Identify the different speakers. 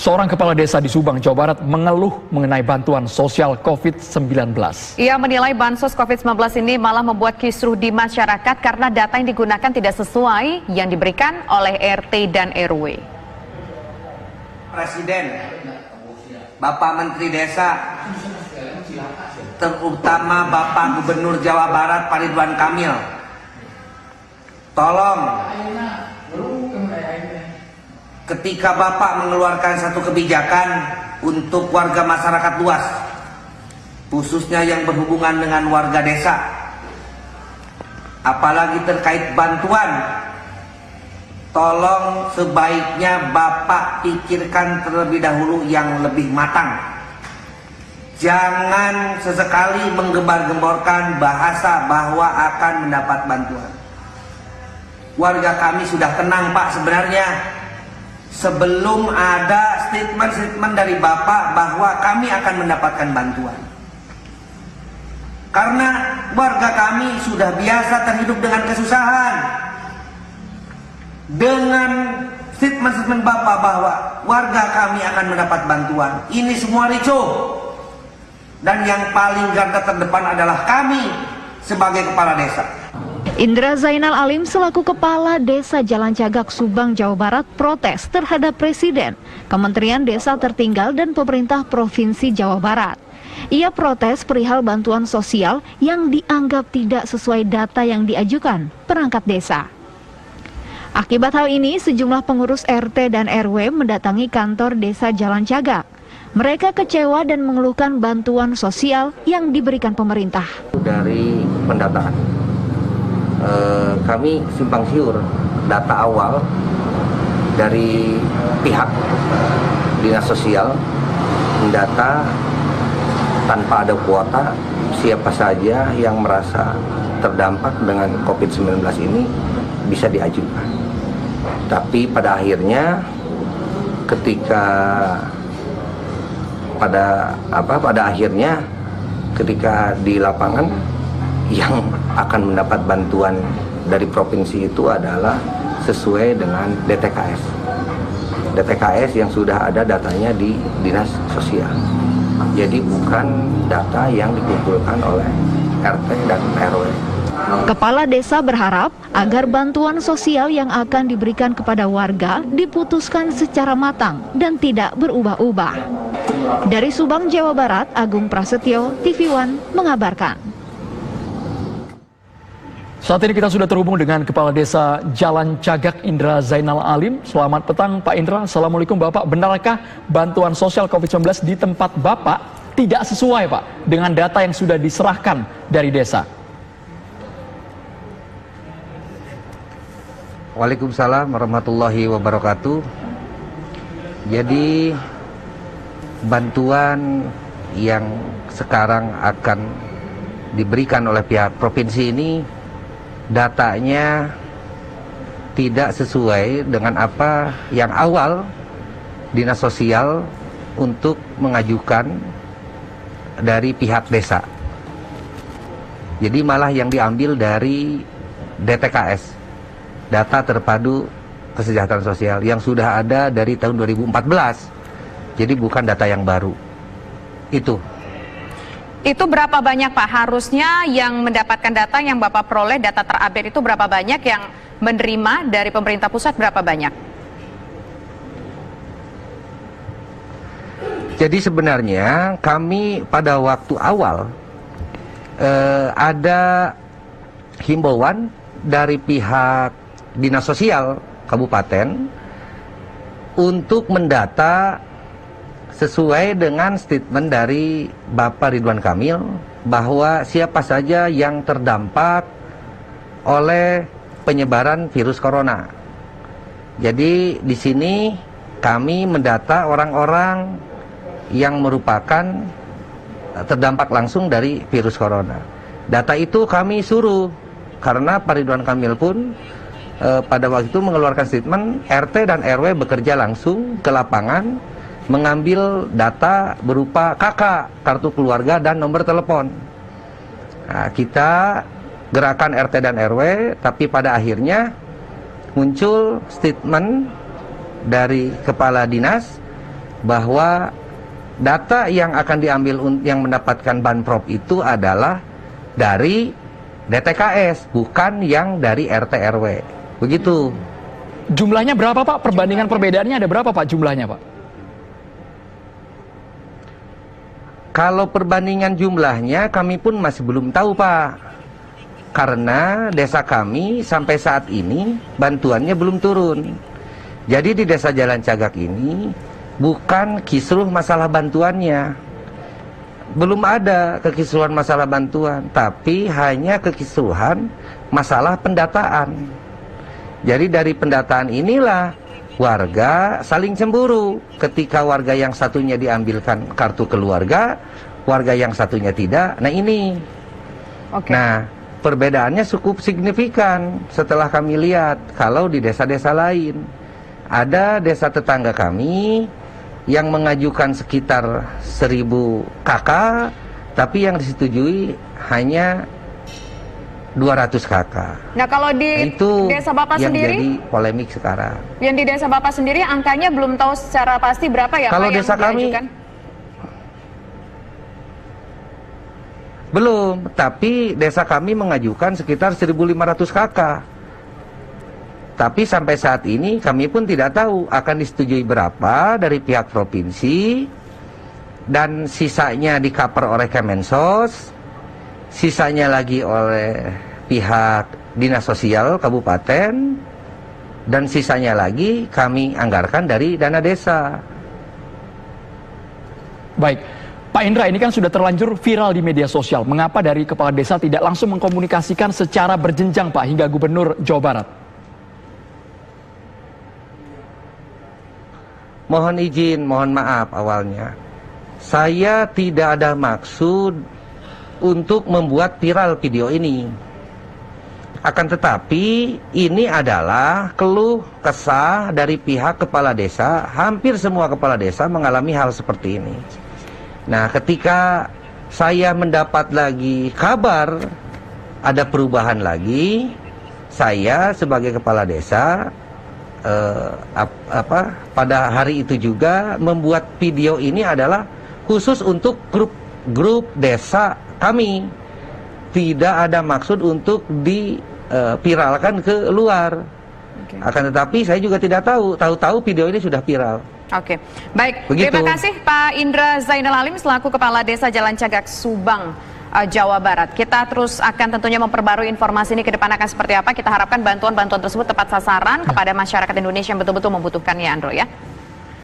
Speaker 1: Seorang kepala desa di Subang, Jawa Barat mengeluh mengenai bantuan sosial COVID-19.
Speaker 2: Ia menilai bansos COVID-19 ini malah membuat kisruh di masyarakat karena data yang digunakan tidak sesuai yang diberikan oleh RT dan RW.
Speaker 3: Presiden, Bapak Menteri Desa, terutama Bapak Gubernur Jawa Barat Pak Ridwan Kamil, tolong ketika Bapak mengeluarkan satu kebijakan untuk warga masyarakat luas, khususnya yang berhubungan dengan warga desa, apalagi terkait bantuan, tolong sebaiknya Bapak pikirkan terlebih dahulu yang lebih matang. Jangan sesekali menggembar-gemborkan bahasa bahwa akan mendapat bantuan. Warga kami sudah tenang, Pak, sebenarnya. Sebelum ada statement-statement dari Bapak bahwa kami akan mendapatkan bantuan. Karena warga kami sudah biasa terhidup dengan kesusahan. Dengan statement-statement Bapak bahwa warga kami akan mendapat bantuan, ini semua ricuh. Dan yang paling garda terdepan adalah kami sebagai kepala desa.
Speaker 4: Indra Zainal Alim selaku Kepala Desa Jalan Cagak, Subang, Jawa Barat protes terhadap Presiden, Kementerian Desa Tertinggal dan pemerintah Provinsi Jawa Barat. Ia protes perihal bantuan sosial yang dianggap tidak sesuai data yang diajukan perangkat desa. Akibat hal ini, sejumlah pengurus RT dan RW mendatangi kantor Desa Jalan Cagak. Mereka kecewa dan mengeluhkan bantuan sosial yang diberikan pemerintah.
Speaker 5: Dari pendataan, kami simpang siur data awal dari pihak Dinas Sosial, mendata tanpa ada kuota siapa saja yang merasa terdampak dengan COVID-19 ini bisa diajukan. Tapi pada akhirnya ketika di lapangan yang akan mendapat bantuan dari provinsi itu adalah sesuai dengan DTKS. DTKS yang sudah ada datanya di Dinas Sosial. Jadi bukan data yang dikumpulkan oleh RT dan RW.
Speaker 4: Kepala desa berharap agar bantuan sosial yang akan diberikan kepada warga diputuskan secara matang dan tidak berubah-ubah. Dari Subang, Jawa Barat, Agung Prasetyo, TV One mengabarkan.
Speaker 1: Saat ini kita sudah terhubung dengan Kepala Desa Jalan Cagak, Indra Zainal Alim. Selamat petang, Pak Indra. Assalamualaikum, Bapak. Benarkah bantuan sosial COVID-19 di tempat Bapak tidak sesuai, Pak, dengan data yang sudah diserahkan dari desa?
Speaker 5: Waalaikumsalam warahmatullahi wabarakatuh. Jadi bantuan yang sekarang akan diberikan oleh pihak provinsi ini datanya tidak sesuai dengan apa yang awal Dinas Sosial untuk mengajukan dari pihak desa. Jadi malah yang diambil dari DTKS, Data Terpadu Kesejahteraan Sosial, yang sudah ada dari tahun 2014. Jadi bukan data yang baru.
Speaker 2: Itu berapa banyak, Pak? Harusnya yang mendapatkan data yang Bapak peroleh, data terupdate itu berapa banyak, yang menerima dari pemerintah pusat berapa banyak?
Speaker 5: Jadi sebenarnya kami pada waktu awal ada himbauan dari pihak Dinas Sosial Kabupaten untuk mendata sesuai dengan statement dari Bapak Ridwan Kamil bahwa siapa saja yang terdampak oleh penyebaran virus corona. Jadi di sini kami mendata orang-orang yang merupakan terdampak langsung dari virus corona. Data itu kami suruh karena Pak Ridwan Kamil pun pada waktu itu mengeluarkan statement RT dan RW bekerja langsung ke lapangan mengambil data berupa KK, kartu keluarga, dan nomor telepon. Nah, kita gerakan RT dan RW, tapi pada akhirnya muncul statement dari kepala dinas bahwa data yang akan diambil yang mendapatkan banprop itu adalah dari DTKS, bukan yang dari RT RW. Begitu.
Speaker 1: Jumlahnya berapa Pak? Perbandingan perbedaannya ada berapa Pak jumlahnya Pak?
Speaker 5: Kalau perbandingan jumlahnya kami pun masih belum tahu Pak. Karena desa kami sampai saat ini bantuannya belum turun. Jadi di desa Jalan Cagak ini bukan kisruh masalah bantuannya. Belum ada kekisruhan masalah bantuan, tapi hanya kekisruhan masalah pendataan. Jadi dari pendataan inilah warga saling cemburu ketika warga yang satunya diambilkan kartu keluarga, warga yang satunya tidak. Nah ini.
Speaker 2: Oke.
Speaker 5: Nah, perbedaannya cukup signifikan setelah kami lihat kalau di desa-desa lain. Ada desa tetangga kami yang mengajukan sekitar 1000 KK, tapi yang disetujui hanya 200 KK.
Speaker 2: Nah, kalau di
Speaker 5: Itu
Speaker 2: desa Bapak
Speaker 5: yang
Speaker 2: sendiri,
Speaker 5: jadi polemik sekarang.
Speaker 2: yang di desa Bapak sendiri angkanya belum tahu secara pasti berapa ya
Speaker 5: Kalau
Speaker 2: Pak yang
Speaker 5: desa kami
Speaker 2: diajukan?
Speaker 5: belum, tapi desa kami mengajukan sekitar 1500 KK. Tapi sampai saat ini kami pun tidak tahu akan disetujui berapa dari pihak provinsi, dan sisanya di-cover oleh Kemensos, sisanya lagi oleh pihak Dinas Sosial Kabupaten, dan sisanya lagi kami anggarkan dari dana desa.
Speaker 1: Baik, Pak Indra, ini kan sudah terlanjur viral di media sosial. Mengapa dari kepala desa tidak langsung mengkomunikasikan secara berjenjang Pak hingga Gubernur Jawa Barat?
Speaker 5: Mohon izin, mohon maaf awalnya. Saya tidak ada maksud untuk membuat viral video ini. Akan tetapi ini adalah keluh kesah dari pihak kepala desa. Hampir semua kepala desa mengalami hal seperti ini. Nah, ketika saya mendapat lagi kabar ada perubahan lagi, saya sebagai kepala desa pada hari itu juga membuat video ini adalah khusus untuk grup desa kami. Tidak ada maksud untuk diviralkan ke luar. Akan tetapi saya juga tidak tahu video ini sudah viral.
Speaker 2: Oke, baik.
Speaker 5: Begitu.
Speaker 2: Terima kasih Pak Indra Zainal Alim selaku Kepala Desa Jalan Cagak, Subang, Jawa Barat. Kita terus akan tentunya memperbarui informasi ini ke depan akan seperti apa. Kita harapkan bantuan-bantuan tersebut tepat sasaran kepada masyarakat Indonesia yang betul-betul membutuhkannya, Andro ya.